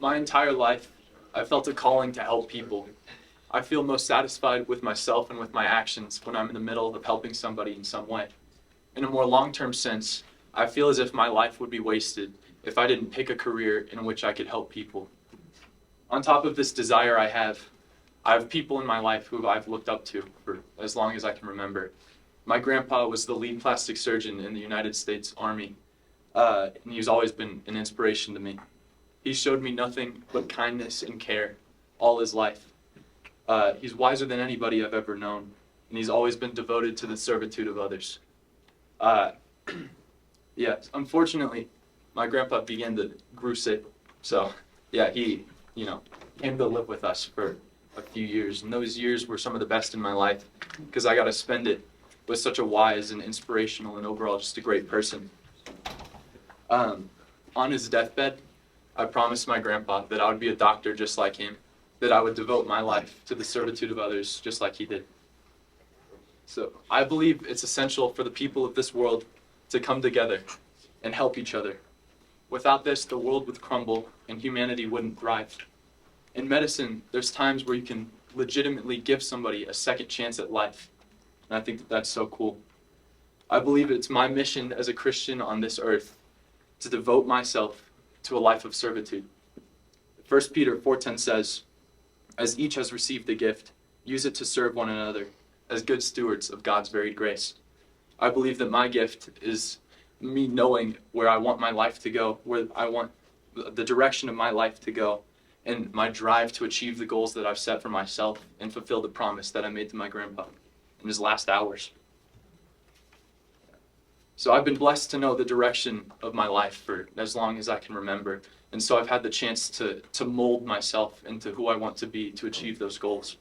My entire life, I felt a calling to help people. I feel most satisfied with myself and with my actions when I'm in the middle of helping somebody in some way. In a more long-term sense, I feel as if my life would be wasted if I didn't pick a career in which I could help people. On top of this desire I have people in my life who I've looked up to for as long as I can remember. My grandpa was the lead plastic surgeon in the United States Army, and he's always been an inspiration to me. He showed me nothing but kindness and care all his life. He's wiser than anybody I've ever known, and he's always been devoted to the servitude of others. Yeah, unfortunately, my grandpa began to grew sick, so yeah, he came to live with us for a few years, and those years were some of the best in my life because I got to spend it with such a wise and inspirational and overall just a great person. On his deathbed, I promised my grandpa that I would be a doctor just like him, that I would devote my life to the servitude of others just like he did. So I believe it's essential for the people of this world to come together and help each other. Without this, the world would crumble and humanity wouldn't thrive. In medicine, there's times where you can legitimately give somebody a second chance at life. And I think that that's so cool. I believe it's my mission as a Christian on this earth to devote myself to a life of servitude. 1 Peter 4:10 says, "As each has received a gift, use it to serve one another as good stewards of God's varied grace." I believe that my gift is me knowing where I want my life to go, where I want the direction of my life to go, and my drive to achieve the goals that I've set for myself and fulfill the promise that I made to my grandpa in his last hours. So I've been blessed to know the direction of my life for as long as I can remember. And so I've had the chance to mold myself into who I want to be to achieve those goals.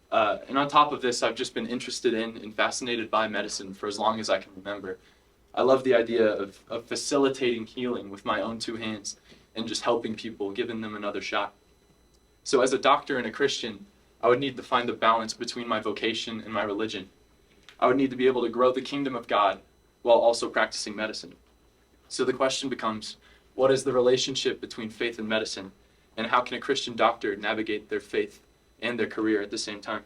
And on top of this, I've just been interested in and fascinated by medicine for as long as I can remember. I love the idea of facilitating healing with my own two hands and just helping people, giving them another shot. So as a doctor and a Christian, I would need to find the balance between my vocation and my religion. I would need to be able to grow the kingdom of God while also practicing medicine. So the question becomes, what is the relationship between faith and medicine? And how can a Christian doctor navigate their faith and their career at the same time?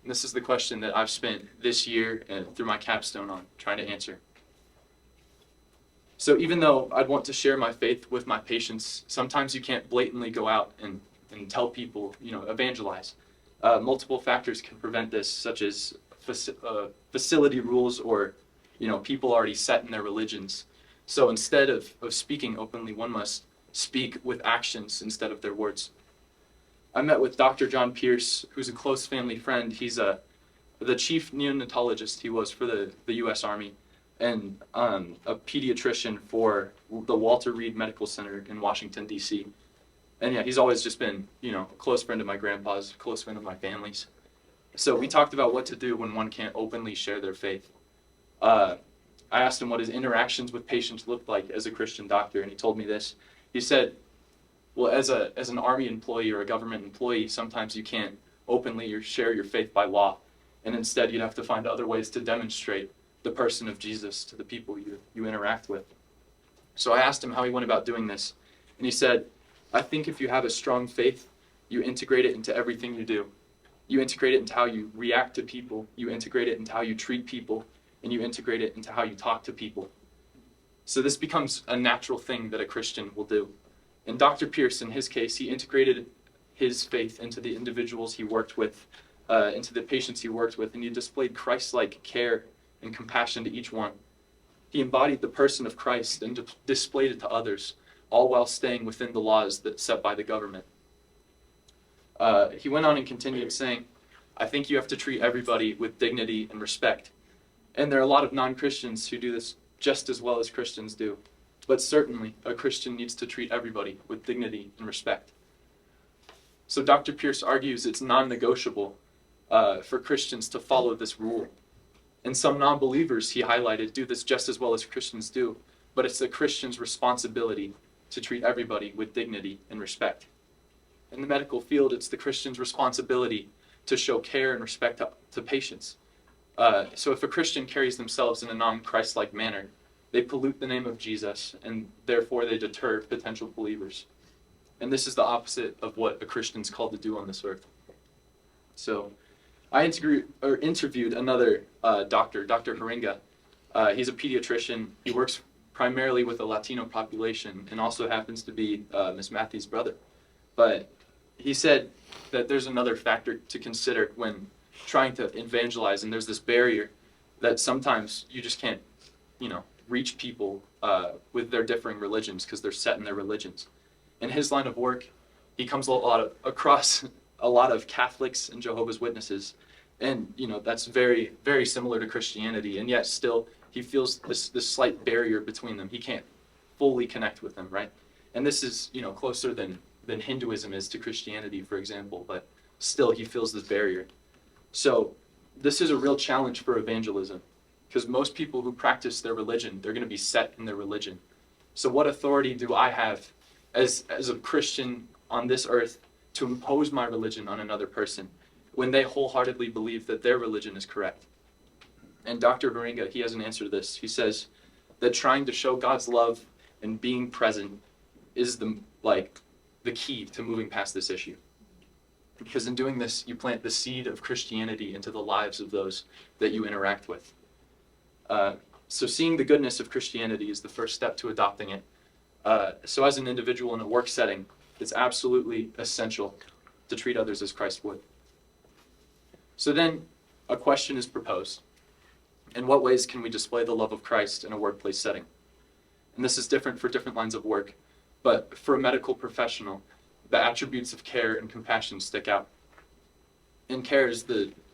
And this is the question that I've spent this year and through my capstone on trying to answer. So even though I'd want to share my faith with my patients, sometimes you can't blatantly go out and tell people, evangelize. Multiple factors can prevent this, such as facility rules or people already set in their religions. So instead of speaking openly, one must speak with actions instead of their words. I met with Dr. John Pierce, who's a close family friend. He's the chief neonatologist he was for the U.S. Army, and a pediatrician for the Walter Reed Medical Center in Washington, D.C. And yeah, he's always just been, a close friend of my grandpa's, a close friend of my family's. So we talked about what to do when one can't openly share their faith. I asked him what his interactions with patients looked like as a Christian doctor, and he told me this. He said, well, as an Army employee or a government employee, sometimes you can't openly share your faith by law, and instead you'd have to find other ways to demonstrate the person of Jesus to the people you interact with. So I asked him how he went about doing this, and he said, I think if you have a strong faith, you integrate it into everything you do. You integrate it into how you react to people, you integrate it into how you treat people, and you integrate it into how you talk to people. So this becomes a natural thing that a Christian will do. And Dr. Pierce, in his case, he integrated his faith into the individuals he worked with, into the patients he worked with, and he displayed Christ-like care and compassion to each one. He embodied the person of Christ and displayed it to others, all while staying within the laws that set by the government. He went on and continued saying, I think you have to treat everybody with dignity and respect. And there are a lot of non-Christians who do this just as well as Christians do. But certainly, a Christian needs to treat everybody with dignity and respect. So Dr. Pierce argues it's non-negotiable for Christians to follow this rule. And some non-believers, he highlighted, do this just as well as Christians do. But it's a Christian's responsibility to treat everybody with dignity and respect. In the medical field, it's the Christian's responsibility to show care and respect to patients. So if a Christian carries themselves in a non-Christ-like manner, they pollute the name of Jesus, and therefore they deter potential believers. And this is the opposite of what a Christian's called to do on this earth. So I interviewed another doctor, Dr. Haringa. He's a pediatrician. He works primarily with the Latino population and also happens to be Miss Matthew's brother. But he said that there's another factor to consider when trying to evangelize, and there's this barrier that sometimes you just can't, reach people with their differing religions because they're set in their religions. In his line of work, he comes across a lot of Catholics and Jehovah's Witnesses, and that's very, very similar to Christianity, and yet still he feels this slight barrier between them. He can't fully connect with them, right? And this is closer than Hinduism is to Christianity, for example, but still he feels this barrier. So this is a real challenge for evangelism, because most people who practice their religion, they're going to be set in their religion. So what authority do I have as a Christian on this earth to impose my religion on another person when they wholeheartedly believe that their religion is correct? And Dr. Haringa, he has an answer to this. He says that trying to show God's love and being present is the key to moving past this issue. Because in doing this, you plant the seed of Christianity into the lives of those that you interact with. So seeing the goodness of Christianity is the first step to adopting it. So as an individual in a work setting, it's absolutely essential to treat others as Christ would. So then a question is proposed. In what ways can we display the love of Christ in a workplace setting? And this is different for different lines of work, but for a medical professional, the attributes of care and compassion stick out. And care is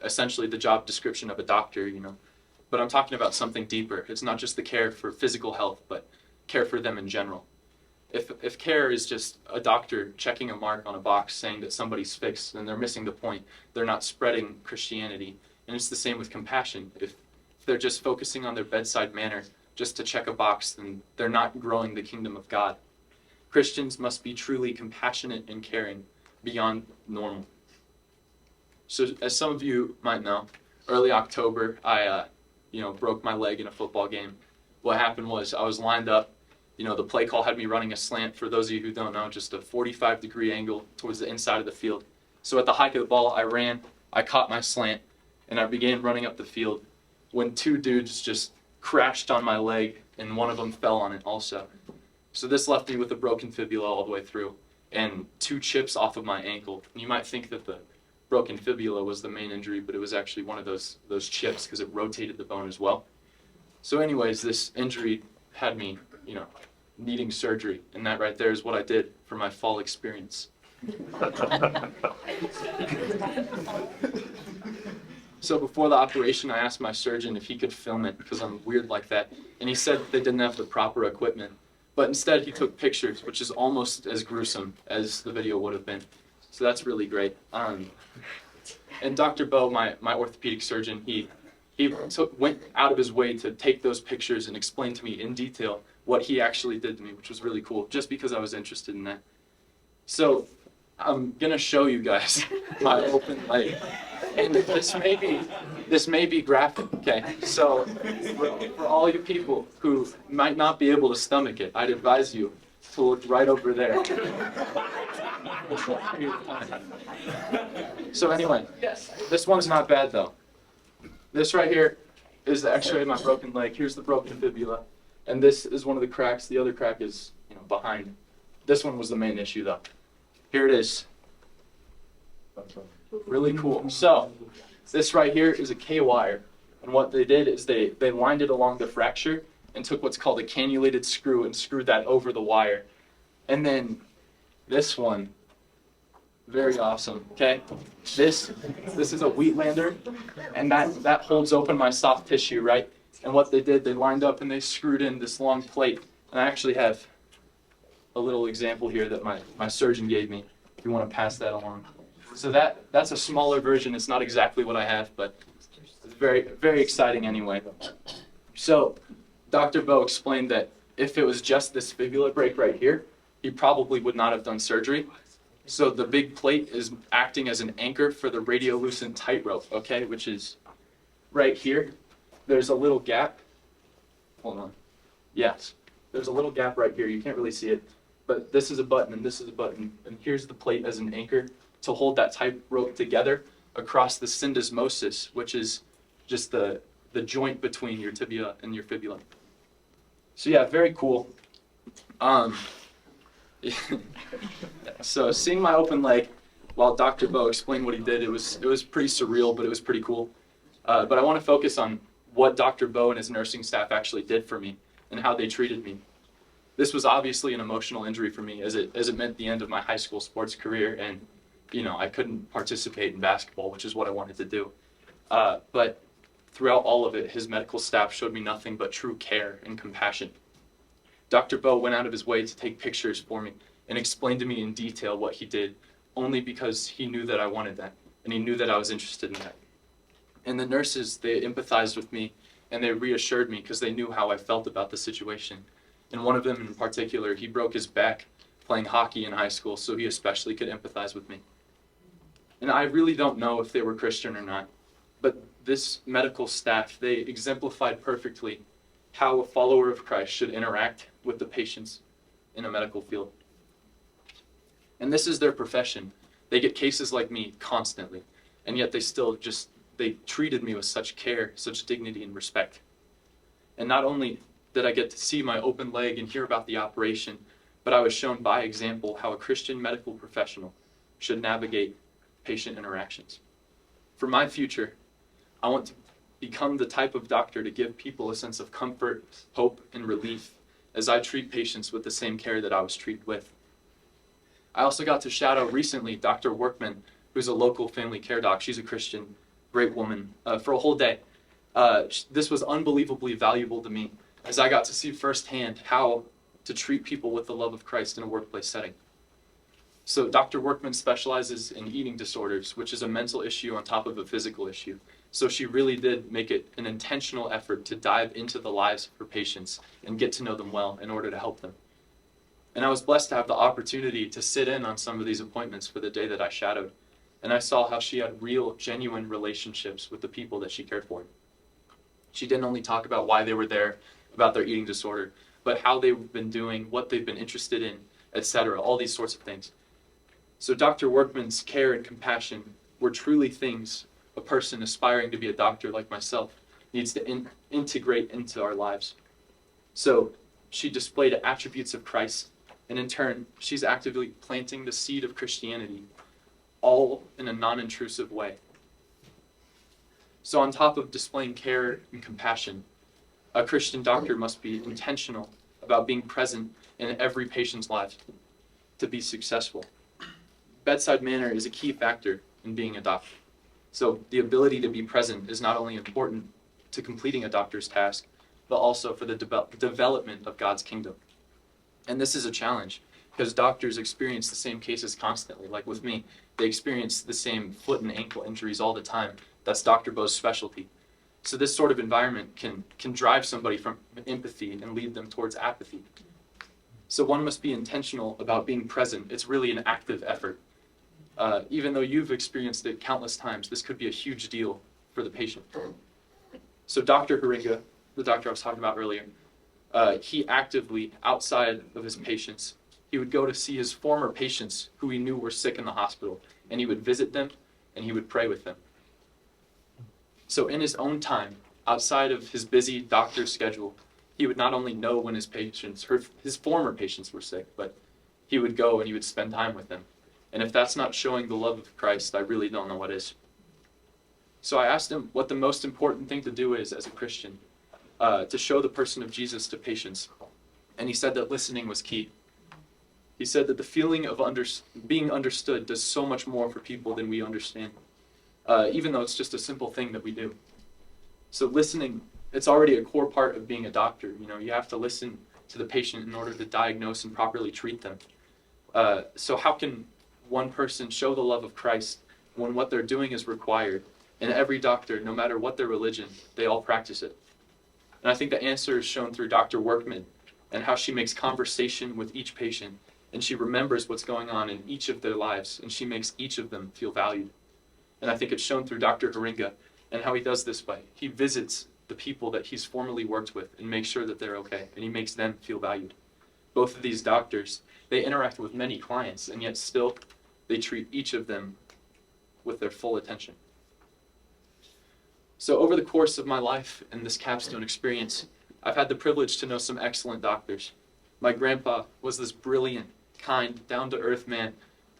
essentially the job description of a doctor, but I'm talking about something deeper. It's not just the care for physical health, but care for them in general. If care is just a doctor checking a mark on a box saying that somebody's fixed, then they're missing the point. They're not spreading Christianity. And it's the same with compassion. If they're just focusing on their bedside manner just to check a box, then they're not growing the kingdom of God. Christians must be truly compassionate and caring beyond normal. So as some of you might know, early October, I broke my leg in a football game. What happened was I was lined up. The play call had me running a slant. For those of you who don't know, just a 45-degree angle towards the inside of the field. So at the hike of the ball, I ran, I caught my slant, and I began running up the field when two dudes just crashed on my leg, and one of them fell on it also. So this left me with a broken fibula all the way through and 2 chips off of my ankle. And you might think that the broken fibula was the main injury, but it was actually one of those chips because it rotated the bone as well. So anyways, this injury had me, needing surgery, and that right there is what I did for my fall experience. So before the operation, I asked my surgeon if he could film it because I'm weird like that, and he said they didn't have the proper equipment. But instead, he took pictures, which is almost as gruesome as the video would have been. So that's really great. And Dr. Bo, my orthopedic surgeon, he went out of his way to take those pictures and explain to me in detail what he actually did to me, which was really cool, just because I was interested in that. So I'm going to show you guys my open leg. And this may be graphic, okay? So for all you people who might not be able to stomach it, I'd advise you to look right over there. So anyway, this one's not bad though. This right here is the x-ray of my broken leg. Here's the broken fibula. And this is one of the cracks. The other crack is behind. This one was the main issue though. Here it is. Really cool. So this right here is a K-wire. And what they did is they lined it along the fracture and took what's called a cannulated screw and screwed that over the wire. And then this one, very awesome, okay? This is a Wheatlander, and that holds open my soft tissue, right? And what they did, they lined up and they screwed in this long plate. And I actually have a little example here that my surgeon gave me, if you want to pass that along. So that's a smaller version. It's not exactly what I have, but it's very, very exciting anyway. So Dr. Bo explained that if it was just this fibula break right here, he probably would not have done surgery. So the big plate is acting as an anchor for the radiolucent tightrope, okay, which is right here. There's a little gap. Hold on. Yes, there's a little gap right here. You can't really see it. but this is a button and this is a button, and here's the plate as an anchor to hold that tightrope together across the syndesmosis, which is just the joint between your tibia and your fibula. So yeah, very cool. So seeing my open leg while Dr. Bo explained what he did, it was pretty surreal, but it was pretty cool. But I want to focus on what Dr. Bo and his nursing staff actually did for me and how they treated me. This was obviously an emotional injury for me, as it meant the end of my high school sports career, and I couldn't participate in basketball, which is what I wanted to do. But throughout all of it, his medical staff showed me nothing but true care and compassion. Dr. Bo went out of his way to take pictures for me and explain to me in detail what he did, only because he knew that I wanted that, and he knew that I was interested in that. And the nurses, they empathized with me, and they reassured me because they knew how I felt about the situation. And one of them in particular, he broke his back playing hockey in high school, so he especially could empathize with me. And I really don't know if they were Christian or not, but this medical staff, they exemplified perfectly how a follower of Christ should interact with the patients in a medical field. And this is their profession. They get cases like me constantly, and yet they treated me with such care, such dignity and respect. And not only did I get to see my open leg and hear about the operation, but I was shown by example how a Christian medical professional should navigate patient interactions. For my future, I want to become the type of doctor to give people a sense of comfort, hope, and relief as I treat patients with the same care that I was treated with. I also got to shadow recently Dr. Workman, who's a local family care doc. She's a Christian, great woman, for a whole day. This was unbelievably valuable to me, as I got to see firsthand how to treat people with the love of Christ in a workplace setting. So Dr. Workman specializes in eating disorders, which is a mental issue on top of a physical issue. So she really did make it an intentional effort to dive into the lives of her patients and get to know them well in order to help them. And I was blessed to have the opportunity to sit in on some of these appointments for the day that I shadowed. And I saw how she had real, genuine relationships with the people that she cared for. She didn't only talk about why they were there, about their eating disorder, but how they've been doing, what they've been interested in, etc., all these sorts of things. So Dr. Workman's care and compassion were truly things a person aspiring to be a doctor like myself needs to integrate into our lives. So she displayed attributes of Christ, and in turn, she's actively planting the seed of Christianity, all in a non-intrusive way. So on top of displaying care and compassion, a Christian doctor must be intentional about being present in every patient's life to be successful. Bedside manner is a key factor in being a doctor. So the ability to be present is not only important to completing a doctor's task, but also for the development of God's kingdom. And this is a challenge because doctors experience the same cases constantly. Like with me, they experience the same foot and ankle injuries all the time. That's Dr. Bo's specialty. So this sort of environment can drive somebody from empathy and lead them towards apathy. So one must be intentional about being present. It's really an active effort. Even though you've experienced it countless times, this could be a huge deal for the patient. So Dr. Haringa, the doctor I was talking about earlier, he actively, outside of his patients, he would go to see his former patients who he knew were sick in the hospital, and he would visit them, and he would pray with them. So in his own time, outside of his busy doctor's schedule, he would not only know when his former patients were sick, but he would go and he would spend time with them. And if that's not showing the love of Christ, I really don't know what is. So I asked him what the most important thing to do is as a Christian, to show the person of Jesus to patients. And he said that listening was key. He said that the feeling of being understood does so much more for people than we understand, even though it's just a simple thing that we do. So listening, it's already a core part of being a doctor. You have to listen to the patient in order to diagnose and properly treat them. So how can one person show the love of Christ when what they're doing is required? And every doctor, no matter what their religion, they all practice it. And I think the answer is shown through Dr. Workman and how she makes conversation with each patient, and she remembers what's going on in each of their lives, and she makes each of them feel valued. And I think it's shown through Dr. Haringa and how he does this by he visits the people that he's formerly worked with and makes sure that they're okay, and he makes them feel valued. both of these doctors, they interact with many clients, and yet still they treat each of them with their full attention. So over the course of my life and this capstone experience, I've had the privilege to know some excellent doctors. My grandpa was this brilliant, kind, down-to-earth man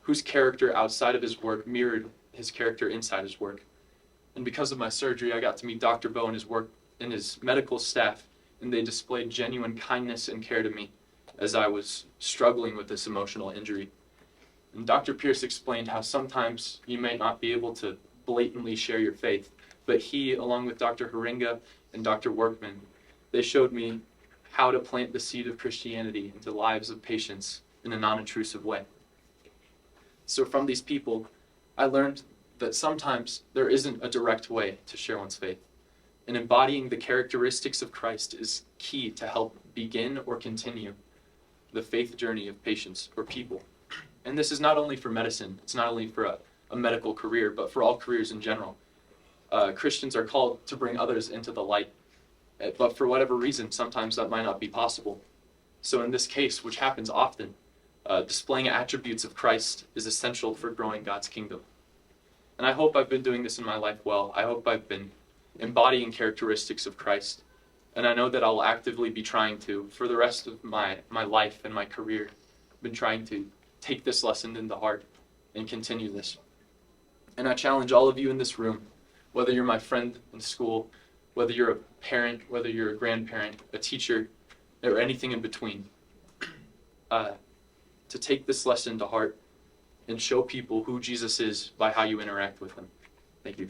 whose character outside of his work mirrored his character inside his work. And because of my surgery, I got to meet Dr. Bo and his work and his medical staff, and they displayed genuine kindness and care to me as I was struggling with this emotional injury. And Dr. Pierce explained how sometimes you may not be able to blatantly share your faith, but he, along with Dr. Haringa and Dr. Workman, they showed me how to plant the seed of Christianity into the lives of patients in a non-intrusive way. So from these people, I learned that sometimes there isn't a direct way to share one's faith. And embodying the characteristics of Christ is key to help begin or continue the faith journey of patients or people. And this is not only for medicine, it's not only for a medical career, but for all careers in general. Christians are called to bring others into the light, but for whatever reason, sometimes that might not be possible. So in this case, which happens often, displaying attributes of Christ is essential for growing God's kingdom. And I hope I've been doing this in my life well. I hope I've been embodying characteristics of Christ. And I know that I'll actively be trying to, for the rest of my life and my career, been trying to take this lesson into heart and continue this. And I challenge all of you in this room, whether you're my friend in school, whether you're a parent, whether you're a grandparent, a teacher, or anything in between, to take this lesson to heart and show people who Jesus is by how you interact with him. Thank you.